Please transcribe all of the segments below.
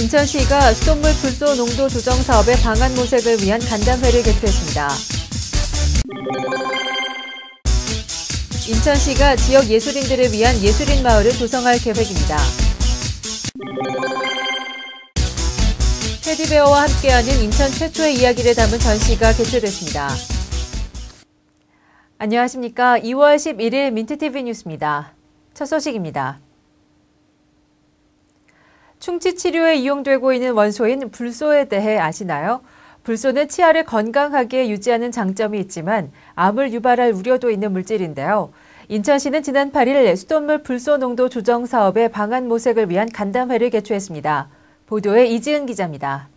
인천시가 수돗물 불소 농도 조정 사업의 방안 모색을 위한 간담회를 개최했습니다. 인천시가 지역 예술인들을 위한 예술인 마을을 조성할 계획입니다. 테디베어와 함께하는 인천 최초의 이야기를 담은 전시가 개최됐습니다. 안녕하십니까. 2월 11일 민트TV 뉴스입니다. 첫 소식입니다. 충치 치료에 이용되고 있는 원소인 불소에 대해 아시나요? 불소는 치아를 건강하게 유지하는 장점이 있지만 암을 유발할 우려도 있는 물질인데요. 인천시는 지난 8일 수돗물 불소 농도 조정 사업의 방안 모색을 위한 간담회를 개최했습니다. 보도에 이지은 기자입니다.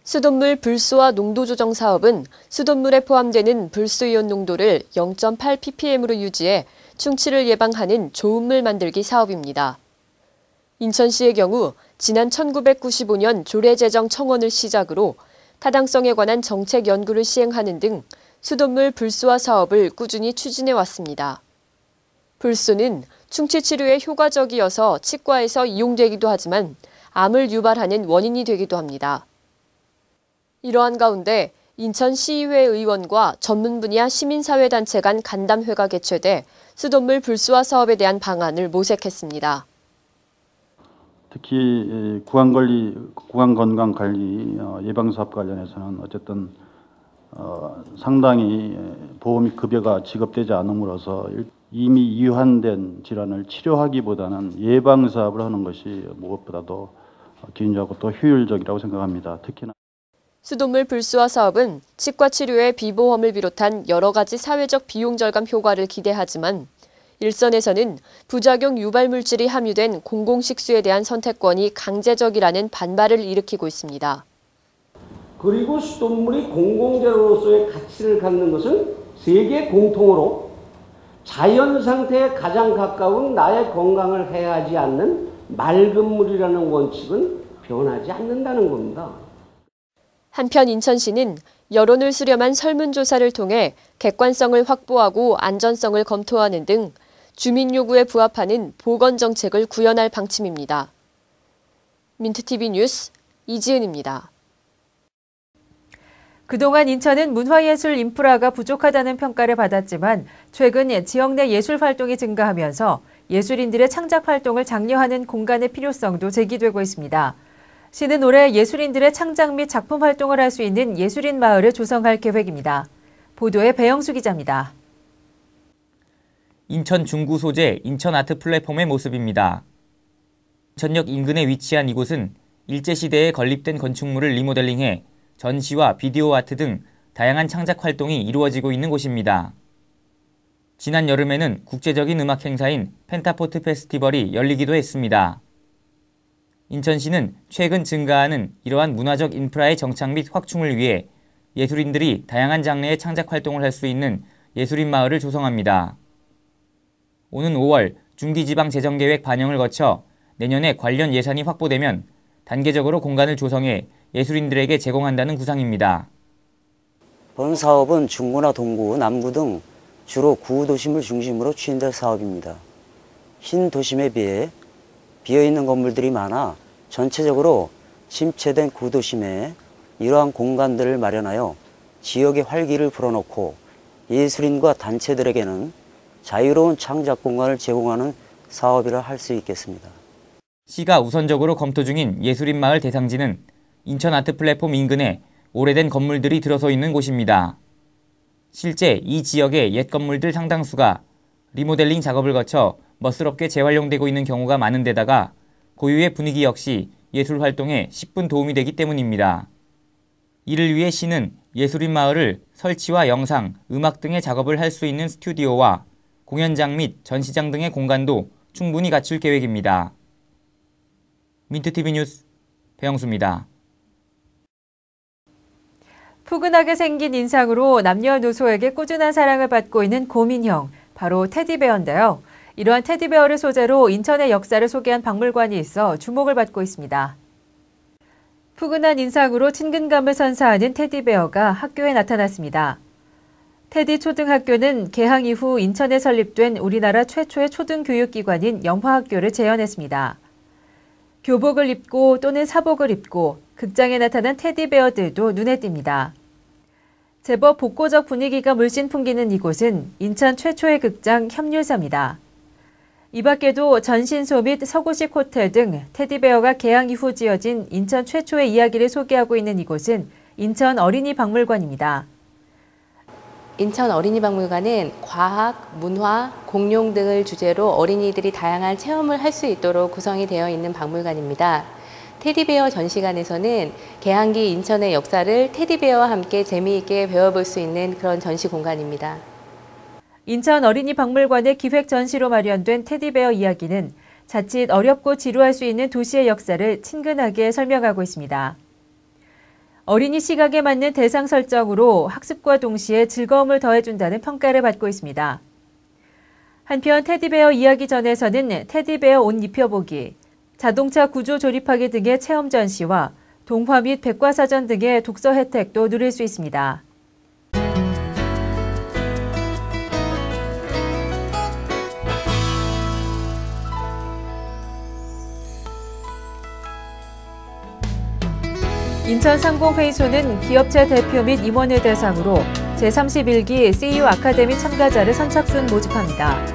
수돗물 불소와 농도 조정 사업은 수돗물에 포함되는 불소이온 농도를 0.8ppm으로 유지해 충치를 예방하는 좋은 물 만들기 사업입니다. 인천시의 경우 지난 1995년 조례제정 청원을 시작으로 타당성에 관한 정책 연구를 시행하는 등 수돗물 불소화 사업을 꾸준히 추진해 왔습니다. 불소는 충치 치료에 효과적이어서 치과에서 이용되기도 하지만 암을 유발하는 원인이 되기도 합니다. 이러한 가운데 인천시의회 의원과 전문 분야 시민사회단체 간 간담회가 개최돼 수돗물 불소화 사업에 대한 방안을 모색했습니다. 특히 구강건강관리 예방사업 관련해서는 어쨌든 상당히 보험이 급여가 지급되지 않음으로써 이미 이환된 질환을 치료하기보다는 예방사업을 하는 것이 무엇보다도 균일하고 또 효율적이라고 생각합니다. 특히나 수돗물 불소화 사업은 치과 치료의 비보험을 비롯한 여러 가지 사회적 비용 절감 효과를 기대하지만 일선에서는 부작용 유발 물질이 함유된 공공식수에 대한 선택권이 강제적이라는 반발을 일으키고 있습니다. 그리고 수돗물이 공공재로서의 가치를 갖는 것은 세계 공통으로 자연 상태에 가장 가까운 나의 건강을 해하지 않는 맑은 물이라는 원칙은 변하지 않는다는 겁니다. 한편 인천시는 여론을 수렴한 설문조사를 통해 객관성을 확보하고 안전성을 검토하는 등 주민 요구에 부합하는 보건정책을 구현할 방침입니다. 민트TV 뉴스 이지은입니다. 그동안 인천은 문화예술 인프라가 부족하다는 평가를 받았지만 최근 지역 내 예술 활동이 증가하면서 예술인들의 창작 활동을 장려하는 공간의 필요성도 제기되고 있습니다. 시는 올해 예술인들의 창작 및 작품 활동을 할 수 있는 예술인 마을을 조성할 계획입니다. 보도에 배영수 기자입니다. 인천 중구 소재 인천 아트 플랫폼의 모습입니다. 인천역 인근에 위치한 이곳은 일제시대에 건립된 건축물을 리모델링해 전시와 비디오 아트 등 다양한 창작 활동이 이루어지고 있는 곳입니다. 지난 여름에는 국제적인 음악 행사인 펜타포트 페스티벌이 열리기도 했습니다. 인천시는 최근 증가하는 이러한 문화적 인프라의 정착 및 확충을 위해 예술인들이 다양한 장르의 창작 활동을 할 수 있는 예술인 마을을 조성합니다. 오는 5월 중기지방재정계획 반영을 거쳐 내년에 관련 예산이 확보되면 단계적으로 공간을 조성해 예술인들에게 제공한다는 구상입니다. 본 사업은 중구나 동구, 남구 등 주로 구도심을 중심으로 추진될 사업입니다. 신도심에 비해 비어있는 건물들이 많아 전체적으로 침체된 구도심에 이러한 공간들을 마련하여 지역의 활기를 불어넣고 예술인과 단체들에게는 자유로운 창작 공간을 제공하는 사업이라 할 수 있겠습니다. 시가 우선적으로 검토 중인 예술인 마을 대상지는 인천 아트 플랫폼 인근에 오래된 건물들이 들어서 있는 곳입니다. 실제 이 지역의 옛 건물들 상당수가 리모델링 작업을 거쳐 멋스럽게 재활용되고 있는 경우가 많은 데다가 고유의 분위기 역시 예술 활동에 10분 도움이 되기 때문입니다. 이를 위해 시는 예술인 마을을 설치와 영상, 음악 등의 작업을 할 수 있는 스튜디오와 공연장 및 전시장 등의 공간도 충분히 갖출 계획입니다. 민트TV 뉴스 배영수입니다. 푸근하게 생긴 인상으로 남녀노소에게 꾸준한 사랑을 받고 있는 곰인형, 바로 테디베어인데요. 이러한 테디베어를 소재로 인천의 역사를 소개한 박물관이 있어 주목을 받고 있습니다. 푸근한 인상으로 친근감을 선사하는 테디베어가 학교에 나타났습니다. 테디 초등학교는 개항 이후 인천에 설립된 우리나라 최초의 초등교육기관인 영화학교를 재현했습니다. 교복을 입고 또는 사복을 입고 극장에 나타난 테디베어들도 눈에 띕니다. 제법 복고적 분위기가 물씬 풍기는 이곳은 인천 최초의 극장 협률사입니다. 이 밖에도 전신소 및 서구식 호텔 등 테디베어가 개항 이후 지어진 인천 최초의 이야기를 소개하고 있는 이곳은 인천 어린이 박물관입니다. 인천 어린이박물관은 과학, 문화, 공룡 등을 주제로 어린이들이 다양한 체험을 할 수 있도록 구성이 되어 있는 박물관입니다. 테디베어 전시관에서는 개항기 인천의 역사를 테디베어와 함께 재미있게 배워볼 수 있는 그런 전시 공간입니다. 인천 어린이 박물관의 기획 전시로 마련된 테디베어 이야기는 자칫 어렵고 지루할 수 있는 도시의 역사를 친근하게 설명하고 있습니다. 어린이 시각에 맞는 대상 설정으로 학습과 동시에 즐거움을 더해준다는 평가를 받고 있습니다. 한편 테디베어 이야기전에서는 테디베어 옷 입혀보기, 자동차 구조 조립하기 등의 체험 전시와 동화 및 백과사전 등의 독서 혜택도 누릴 수 있습니다. 인천상공회의소는 기업체 대표 및 임원을 대상으로 제31기 CU 아카데미 참가자를 선착순 모집합니다.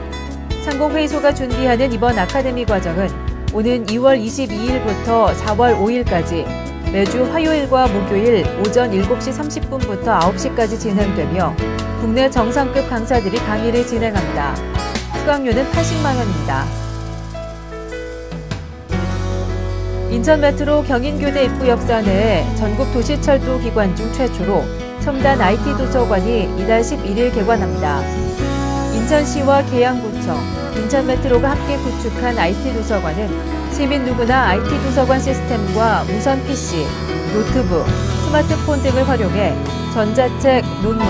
상공회의소가 준비하는 이번 아카데미 과정은 오는 2월 22일부터 4월 5일까지 매주 화요일과 목요일 오전 7시 30분부터 9시까지 진행되며 국내 정상급 강사들이 강의를 진행합니다. 수강료는 80만 원입니다. 인천 메트로 경인교대 입구 역사 내에 전국 도시철도 기관 중 최초로 첨단 IT 도서관이 이달 11일 개관합니다. 인천시와 계양구청, 인천 메트로가 함께 구축한 IT 도서관은 시민 누구나 IT 도서관 시스템과 무선 PC, 노트북, 스마트폰 등을 활용해 전자책, 논문,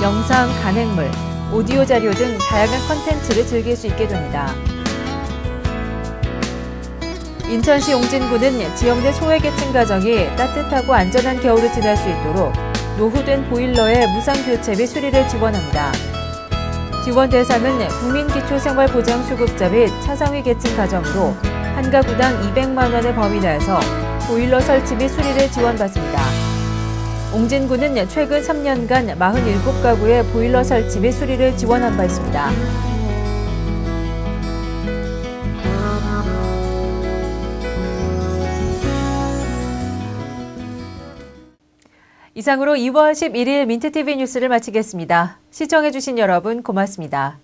영상, 간행물, 오디오 자료 등 다양한 콘텐츠를 즐길 수 있게 됩니다. 인천시 용진구는 지역 내 소외계층 가정이 따뜻하고 안전한 겨울을 지날 수 있도록 노후된 보일러의 무상 교체 및 수리를 지원합니다. 지원 대상은 국민기초생활보장수급자 및 차상위 계층 가정으로 한 가구당 200만 원의 범위 내에서 보일러 설치 및 수리를 지원받습니다. 옹진구는 최근 3년간 47가구의 보일러 설치 및 수리를 지원한 바 있습니다. 이상으로 2월 11일 민트TV 뉴스를 마치겠습니다. 시청해주신 여러분 고맙습니다.